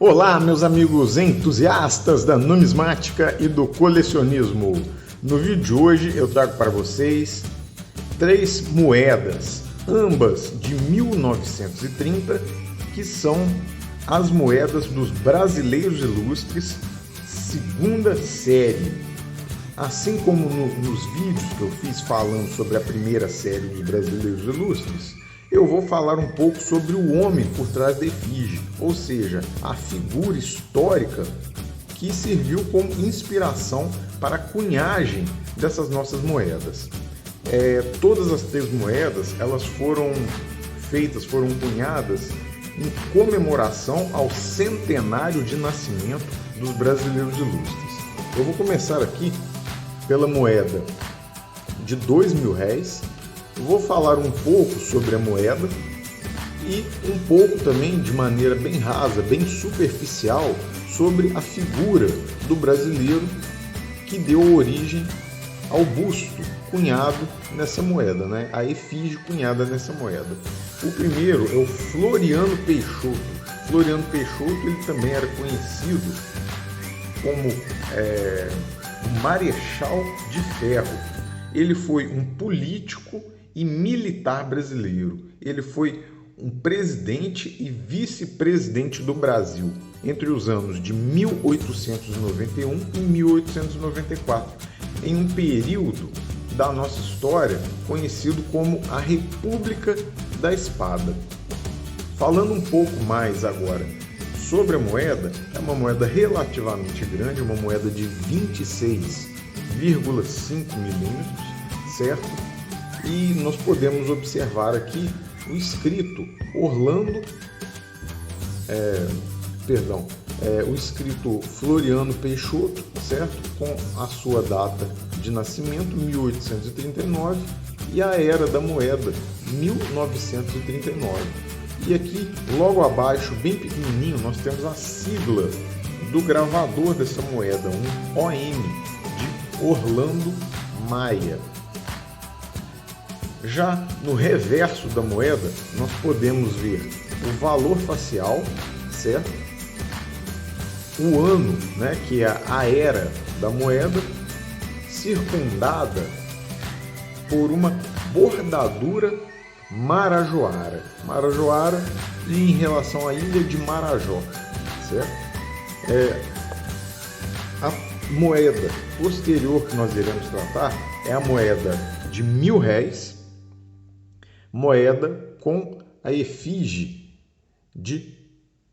Olá, meus amigos entusiastas da numismática e do colecionismo. No vídeo de hoje eu trago para vocês 3 moedas, ambas de 1930, que são as moedas dos Brasileiros Ilustres, segunda série. Assim como nos vídeos que eu fiz falando sobre a primeira série dos Brasileiros Ilustres, eu vou falar um pouco sobre o homem por trás da efígie, ou seja, a figura histórica que serviu como inspiração para a cunhagem dessas nossas moedas. Todas as 3 moedas elas foram cunhadas em comemoração ao centenário de nascimento dos Brasileiros Ilustres. Eu vou começar aqui pela moeda de R$2.000. Vou falar um pouco sobre a moeda e um pouco também, de maneira bem rasa, bem superficial, sobre a figura do brasileiro que deu origem ao busto cunhado nessa moeda, né? A efígie cunhada nessa moeda. O primeiro é o Floriano Peixoto. Floriano Peixoto ele também era conhecido como o Marechal de Ferro. Ele foi um político e militar brasileiro. Ele foi um presidente e vice-presidente do Brasil entre os anos de 1891 e 1894, em um período da nossa história conhecido como a República da Espada. Falando um pouco mais agora sobre a moeda, é uma moeda relativamente grande, uma moeda de 26,5 milímetros, certo? E nós podemos observar aqui o escrito o escrito Floriano Peixoto, certo? Com a sua data de nascimento, 1839, e a era da moeda, 1939. E aqui, logo abaixo, bem pequenininho, nós temos a sigla do gravador dessa moeda, um OM, de Orlando Maia. Já no reverso da moeda, nós podemos ver o valor facial, certo? O ano, né, que é a era da moeda, circundada por uma bordadura marajoara. Marajoara e em relação à ilha de Marajó, certo? A moeda posterior que nós iremos tratar é a moeda de R$1.000, moeda com a efígie de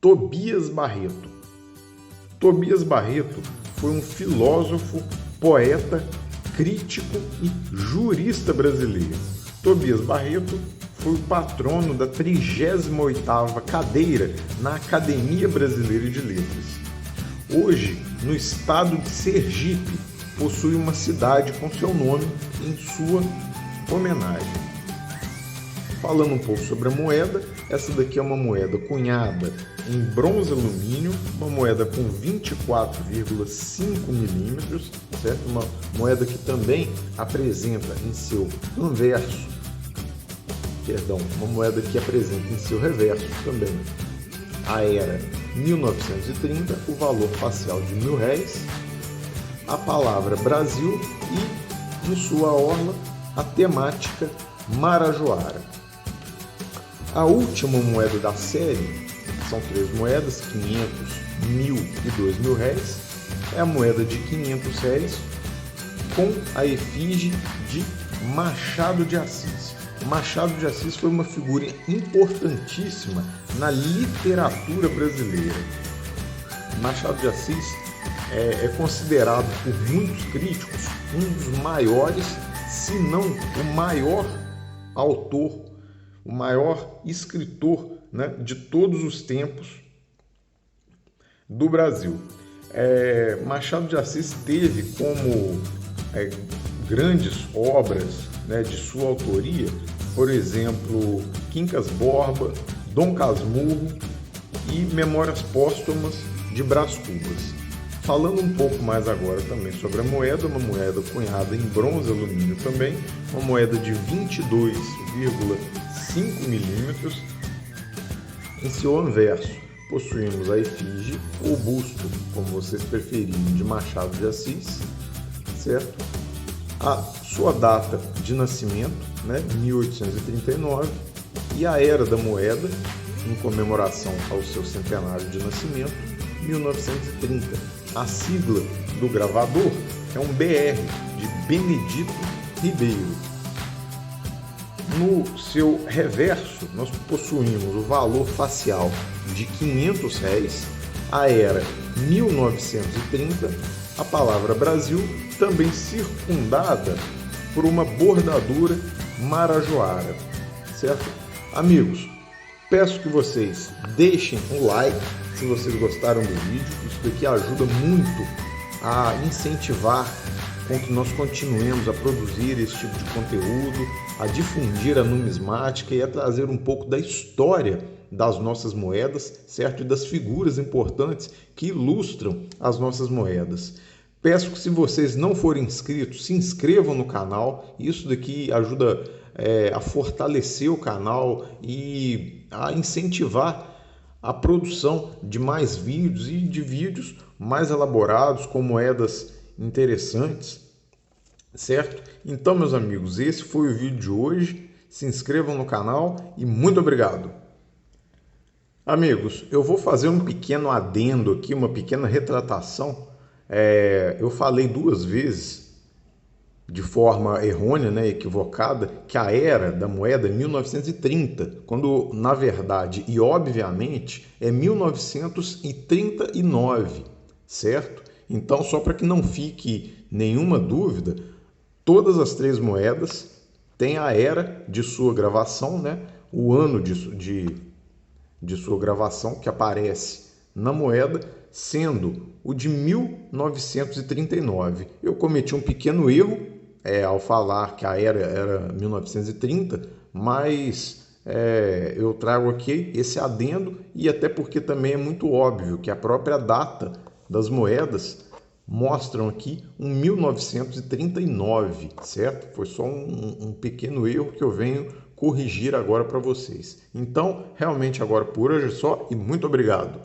Tobias Barreto. Tobias Barreto foi um filósofo, poeta, crítico e jurista brasileiro. Tobias Barreto foi o patrono da 38ª cadeira na Academia Brasileira de Letras. Hoje, no estado de Sergipe, possui uma cidade com seu nome em sua homenagem. Falando um pouco sobre a moeda, essa daqui é uma moeda cunhada em bronze alumínio, uma moeda com 24,5 milímetros, certo? Uma moeda que também apresenta em seu anverso, uma moeda que apresenta em seu reverso também a era 1930, o valor facial de R$1.000, a palavra Brasil e, em sua orla, a temática marajoara. A última moeda da série, são 3 moedas, 500, 1.000 e R$2.000, é a moeda de R$500 com a efígie de Machado de Assis. Machado de Assis foi uma figura importantíssima na literatura brasileira. Machado de Assis é considerado por muitos críticos um dos maiores, se não o maior autor, o maior escritor, né, de todos os tempos do Brasil. Machado de Assis teve como grandes obras, né, de sua autoria, por exemplo, Quincas Borba, Dom Casmurro e Memórias Póstumas de Brás Cubas. Falando um pouco mais agora também sobre a moeda, uma moeda cunhada em bronze alumínio também, uma moeda de 22,5 milímetros, em seu anverso possuímos a efígie ou busto, como vocês preferirem, de Machado de Assis, certo? A sua data de nascimento, né, 1839, e a era da moeda, em comemoração ao seu centenário de nascimento, 1930. A sigla do gravador é um BR, de Benedito Ribeiro. No seu reverso, nós possuímos o valor facial de R$500, a era 1930, a palavra Brasil, também circundada por uma bordadura marajoara, certo? Amigos, peço que vocês deixem um like se vocês gostaram do vídeo. Isso daqui ajuda muito a incentivar com que nós continuemos a produzir esse tipo de conteúdo, a difundir a numismática e a trazer um pouco da história das nossas moedas, certo? E das figuras importantes que ilustram as nossas moedas. Peço que, se vocês não forem inscritos, se inscrevam no canal. Isso daqui ajuda a fortalecer o canal e a incentivar a produção de mais vídeos e de vídeos mais elaborados com moedas interessantes, certo? Então, meus amigos, esse foi o vídeo de hoje. Se inscrevam no canal e muito obrigado. Amigos, eu vou fazer um pequeno adendo aqui, uma pequena retratação. Eu falei 2 vezes, de forma errônea, né, equivocada, que a era da moeda é 1930, quando na verdade e obviamente é 1939, certo? Então, só para que não fique nenhuma dúvida, todas as 3 moedas têm a era de sua gravação, né, o ano de sua gravação que aparece na moeda, sendo o de 1939. Eu cometi um pequeno erro ao falar que a era 1930, mas eu trago aqui esse adendo, e até porque também é muito óbvio que a própria data das moedas mostram aqui um 1939, certo? Foi só um pequeno erro que eu venho corrigir agora para vocês. Então, realmente agora por hoje é só, e muito obrigado.